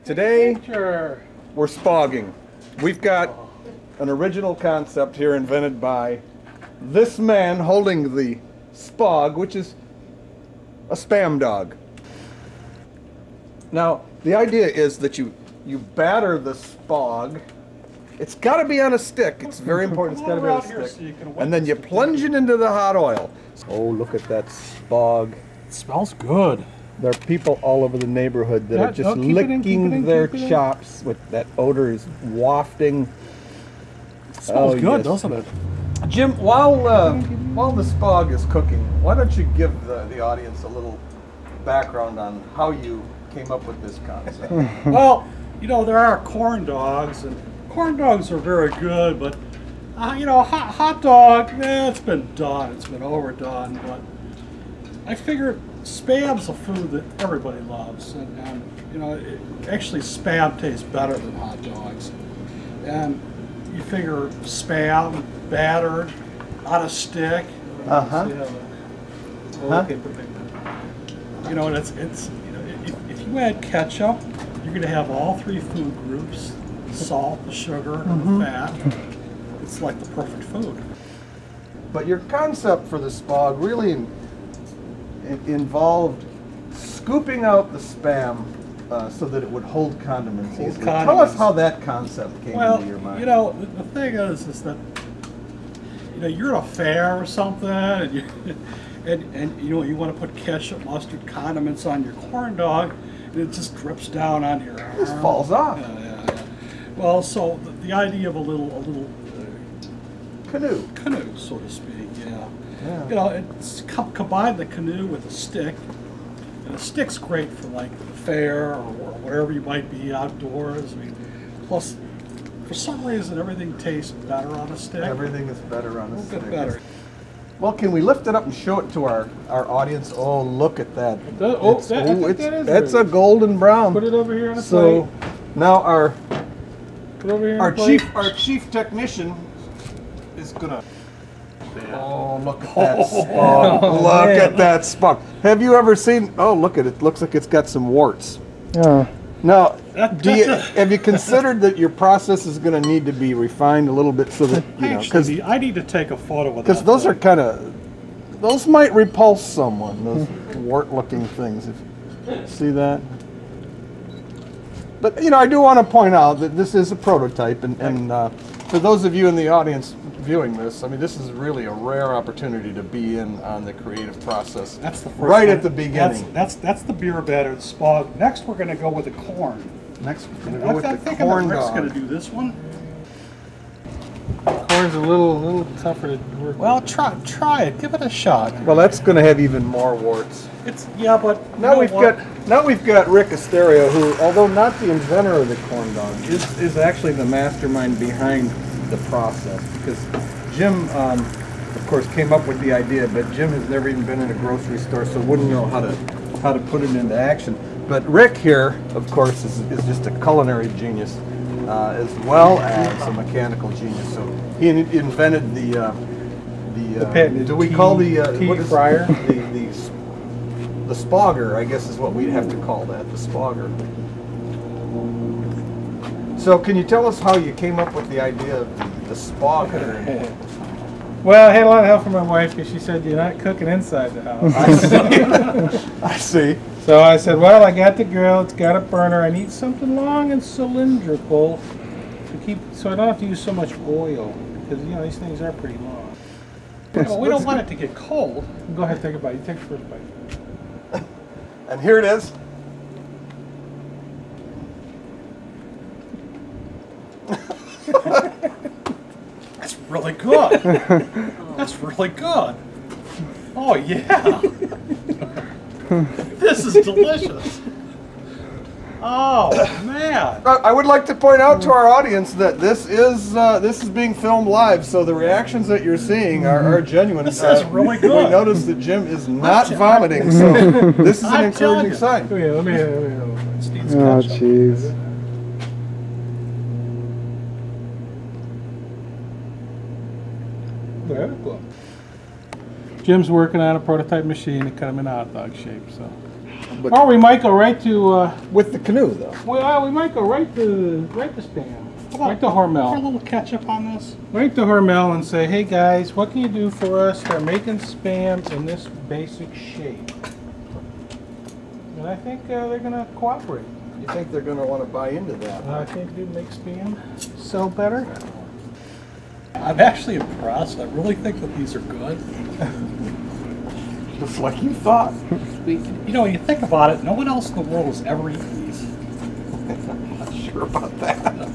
Today, we're spogging. We've got an original concept here invented by this man holding the Spog, which is a spam dog. Now, the idea is that you batter the Spog. It's got to be on a stick. It's very important. It's got to be on a stick. And then you plunge it into the hot oil. Oh, look at that Spog. It smells good. There are people all over the neighborhood that are just licking their chops. With that odor is wafting. It smells good, doesn't it? Jim, while the Spog is cooking, why don't you give the audience a little background on how you came up with this concept? Well, you know, there are corn dogs, and corn dogs are very good, but you know, hot dog, it's been done. It's been overdone. But I figured spam's a food that everybody loves, and you know, actually spam tastes better than hot dogs. And you figure spam, battered, on a stick. You know, it's you know, if you add ketchup, you're going to have all three food groups: the salt, the sugar, and the fat. It's like the perfect food. But your concept for the Spog really involved scooping out the spam so that it would hold condiments easily. Tell us how that concept came into your mind. You know, the thing is that you know, you're at a fair or something, and you know, you want to put ketchup, mustard, condiments on your corn dog, and it just drips down on your arm. It just falls off. Yeah. Well, so the idea of a little canoe, so to speak. You know, it's combine the canoe with a stick, and a stick's great for like the fair or wherever you might be outdoors. I mean, plus, for some reason, everything tastes better on a stick. Everything is better on a stick. Bit better. Well, can we lift it up and show it to our audience? Oh, look at that! It's a golden brown. Put it over here on the plate. Now our chief technician is gonna. Oh, look at that Spog. Look at that Spog. Have you ever seen, oh, look at it. Looks like it's got some warts. Yeah. Now, have you considered that your process is going to need to be refined a little bit so that, you know, because I need to take a photo of that. Because those are kind of, those might repulse someone, those wart-looking things. See that? But, you know, I do want to point out that this is a prototype, and for those of you in the audience viewing this, I mean, this is really a rare opportunity to be in on the creative process. That's the first right one. at the beginning. That's the beer battered Spog. Next, we're going to go with the corn. Next, we're going to go with the corn dog. Rick's going to do this one. Corn's a little tougher to work. Well, try it. Give it a shot. Well, that's going to have even more warts. But now we've got Rick Asterio, who, although not the inventor of the corn dog, is actually the mastermind behind the process, because Jim, of course, came up with the idea, but Jim has never even been in a grocery store, so wouldn't know how to put it into action. But Rick here, of course, is just a culinary genius, as well as a mechanical genius. So he invented the do we call the tea fryer? The spogger, I guess, is what we'd have to call that, the spogger. So can you tell us how you came up with the idea of the spogger? Well, I had a lot of help from my wife because she said you're not cooking inside the house. I see. So I said, well, I got the grill, it's got a burner, I need something long and cylindrical to keep, so I don't have to use so much oil, because you know these things are pretty long. Well, we don't want it to get cold. Go ahead, take a bite. You take the first bite. And here it is. That's really good. That's really good. Oh yeah. This is delicious. Oh man. I would like to point out to our audience that this is being filmed live, so the reactions that you're seeing are genuine. This is really good. We noticed that Jim is not vomiting, so this is an encouraging sign. Let me. Oh jeez. Very cool. Jim's working on a prototype machine to cut them in hot dog shape, so. But Or we might go right to. with the canoe, though. Well, we might go right to Spam. Right to Pour a Hormel. little ketchup on this. Right to Hormel and say, hey guys, what can you do for us? They're making Spam in this basic shape. And I think they're going to cooperate. You think they're going to want to buy into that? I think they make Spam sell better. I'm actually impressed. I really think that these are good. Just like you thought. You know, when you think about it, no one else in the world has ever eaten these. I'm not sure about that.